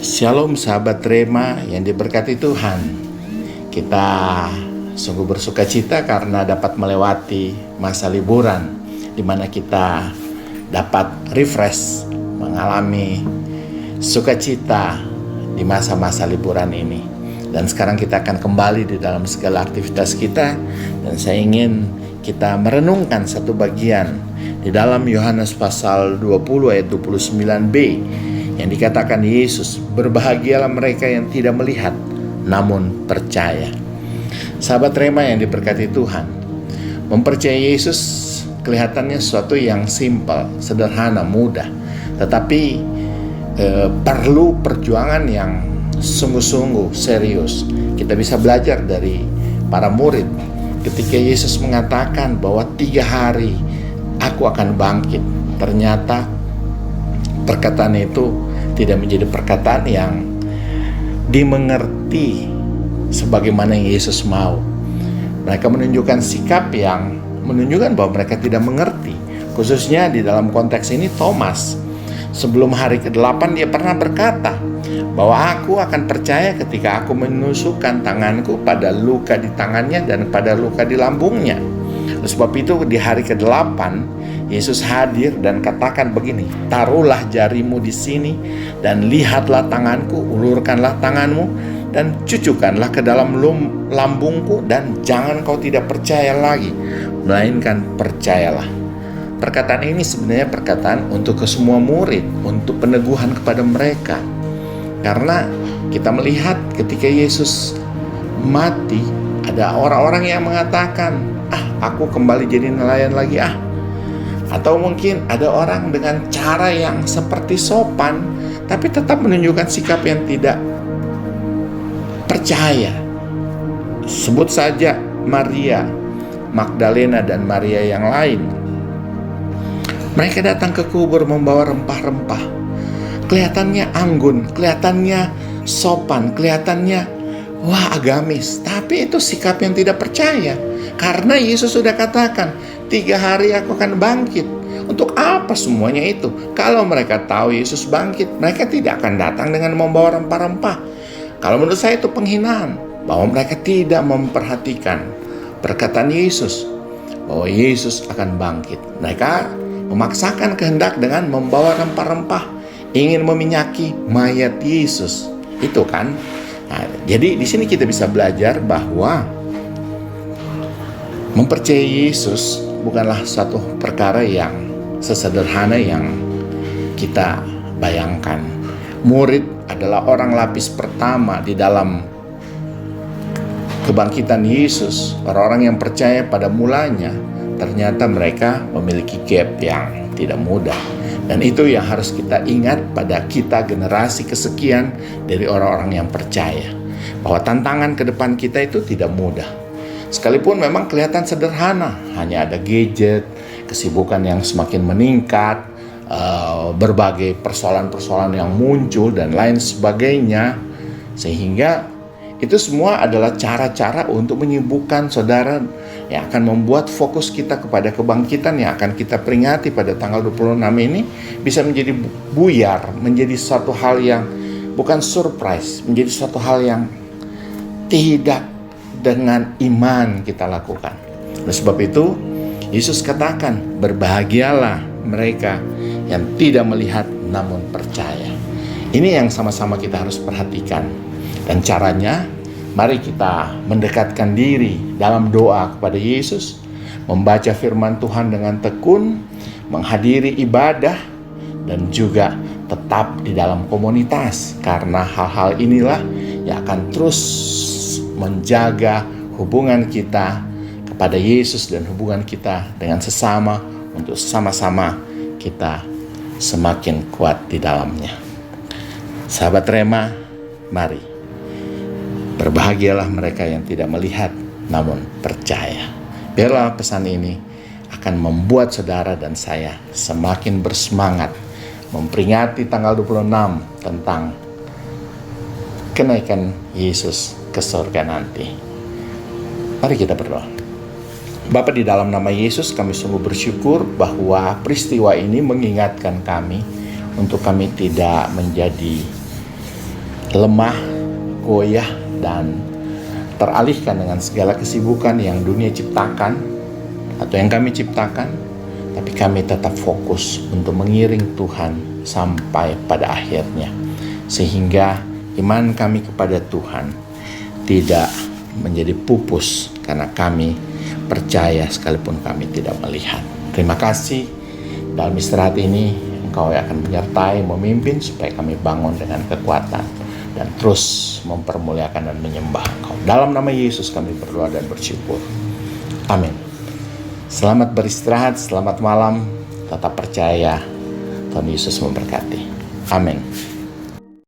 Shalom sahabat Rema yang diberkati Tuhan. Kita sungguh bersuka cita karena dapat melewati masa liburan di mana kita dapat refresh, mengalami sukacita di masa-masa liburan ini. Dan sekarang kita akan kembali di dalam segala aktivitas kita, dan saya ingin kita merenungkan satu bagian di dalam Yohanes pasal 20 ayat 29b yang dikatakan Yesus, berbahagialah mereka yang tidak melihat namun percaya. Sahabat Rema yang diberkati Tuhan, mempercayai Yesus kelihatannya sesuatu yang simpel, sederhana, mudah, tetapi perlu perjuangan yang sungguh-sungguh serius. Kita bisa belajar dari para murid ketika Yesus mengatakan bahwa 3 hari aku akan bangkit. Ternyata perkataan itu tidak menjadi perkataan yang dimengerti sebagaimana yang Yesus mau. Mereka menunjukkan sikap yang menunjukkan bahwa mereka tidak mengerti. Khususnya di dalam konteks ini Thomas. Sebelum hari ke-8 dia pernah berkata bahwa aku akan percaya ketika aku menusukkan tanganku pada luka di tangannya dan pada luka di lambungnya. Oleh sebab itu di hari ke-8 Yesus hadir dan katakan begini, taruhlah jarimu di sini dan lihatlah tanganku, ulurkanlah tanganmu dan cucukkanlah ke dalam lambungku, dan jangan kau tidak percaya lagi, melainkan percayalah. Perkataan ini sebenarnya perkataan untuk ke semua murid, untuk peneguhan kepada mereka. Karena kita melihat ketika Yesus mati, ada orang-orang yang mengatakan, aku kembali jadi nelayan lagi Atau mungkin ada orang dengan cara yang seperti sopan, tapi tetap menunjukkan sikap yang tidak percaya. Sebut saja Maria Magdalena dan Maria yang lain. Mereka datang ke kubur membawa rempah-rempah. Kelihatannya anggun, kelihatannya sopan, kelihatannya agamis. Tapi itu sikap yang tidak percaya. Karena Yesus sudah katakan, 3 hari aku akan bangkit. Untuk apa semuanya itu? Kalau mereka tahu Yesus bangkit, mereka tidak akan datang dengan membawa rempah-rempah. Kalau menurut saya itu penghinaan, bahwa mereka tidak memperhatikan perkataan Yesus bahwa Yesus akan bangkit. Mereka memaksakan kehendak dengan membawa rempah-rempah, ingin meminyaki mayat Yesus. Itu kan. Jadi di sini kita bisa belajar bahwa mempercayai Yesus bukanlah satu perkara yang sesederhana yang kita bayangkan. Murid adalah orang lapis pertama di dalam kebangkitan Yesus. Orang-orang yang percaya pada mulanya, ternyata mereka memiliki gap yang tidak mudah. Dan itu yang harus kita ingat pada kita generasi kesekian dari orang-orang yang percaya, bahwa tantangan ke depan kita itu tidak mudah. Sekalipun memang kelihatan sederhana, hanya ada gadget, kesibukan yang semakin meningkat, berbagai persoalan-persoalan yang muncul dan lain sebagainya, sehingga itu semua adalah cara-cara untuk menyibukkan saudara yang akan membuat fokus kita kepada kebangkitan yang akan kita peringati pada tanggal 26 ini bisa menjadi buyar, menjadi suatu hal yang bukan surprise, menjadi suatu hal yang tidak dengan iman kita lakukan. Oleh sebab itu Yesus katakan, berbahagialah mereka yang tidak melihat namun percaya. Ini yang sama-sama kita harus perhatikan. Dan caranya, mari kita mendekatkan diri dalam doa kepada Yesus, membaca firman Tuhan dengan tekun, menghadiri ibadah, dan juga tetap di dalam komunitas. Karena hal-hal inilah yang akan terus menjaga hubungan kita kepada Yesus dan hubungan kita dengan sesama untuk sama-sama kita semakin kuat di dalamnya. Sahabat Rema, mari. Berbahagialah mereka yang tidak melihat namun percaya. Biarlah pesan ini akan membuat saudara dan saya semakin bersemangat memperingati tanggal 26 tentang kenaikan Yesus ke surga nanti. Mari kita berdoa. Bapa, di dalam nama Yesus kami sungguh bersyukur bahwa peristiwa ini mengingatkan kami untuk kami tidak menjadi lemah, goyah, dan teralihkan dengan segala kesibukan yang dunia ciptakan atau yang kami ciptakan, tapi kami tetap fokus untuk mengiring Tuhan sampai pada akhirnya, sehingga iman kami kepada Tuhan tidak menjadi pupus karena kami percaya sekalipun kami tidak melihat. Terima kasih, dalam istirahat ini Engkau yang akan menyertai, memimpin supaya kami bangun dengan kekuatan dan terus mempermuliakan dan menyembah Engkau. Dalam nama Yesus kami berdoa dan bersyukur. Amin. Selamat beristirahat, selamat malam, tetap percaya. Tuhan Yesus memberkati. Amin.